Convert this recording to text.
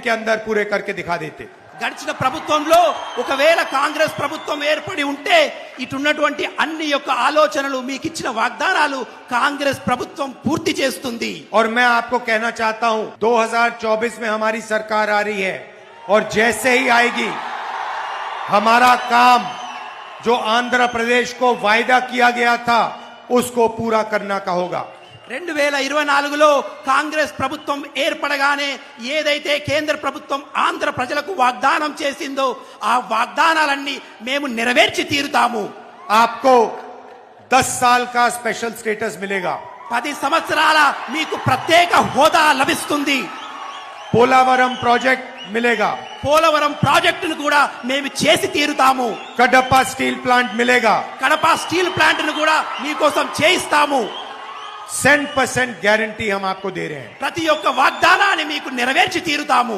के अंदर पूरे करके दिखा देते। గడిచిన ప్రభుత్వంలో ఒకవేళ కాంగ్రెస్ ప్రభుత్వం ఏర్పడి ఉంటే ఇటున్నటువంటి అన్ని యొక్క ఆలోచనలు మీకు ఇచ్చిన వాగ్దానాలు కాంగ్రెస్ ప్రభుత్వం పూర్తి చేస్తుంది। और मैं आपको कहना चाहता हूं 2024 में हमारी सरकार आ रही है और जैसे ही आएगी हमारा काम जो आंध्र प्रदेश को वायदा किया गया था उसको पूरा करना का होगा। 2024లో కాంగ్రెస్ ప్రభుత్వం ఏర్పడగానే ఏదైతే కేంద్ర ప్రభుత్వం ఆంధ్ర ప్రజలకు వాగ్దానం చేసిందో ఆ వాగ్దానాలన్నీ మేము నెరవేర్చి తీరుతాము। आपको 10 साल का स्पेशल स्टेटस मिलेगा। 10 సంవత్సరాల మీకు ప్రత్యేక హోదా లభిస్తుంది। पोलावरम प्रोजेक्ट मिलेगा। పోలవరం ప్రాజెక్టును కూడా మేము చేసి తీరుతాము। कडप्पा स्टील प्लांट मिलेगा। కడప స్టీల్ ప్లాంట్ ను కూడా మీకోసం చేయిస్తాము। 100% गारंटी हम आपको दे रहे हैं। ప్రతి ఒక్క వాగ్దానాన్ని మీకు నెరవేర్చి తీరుతాము।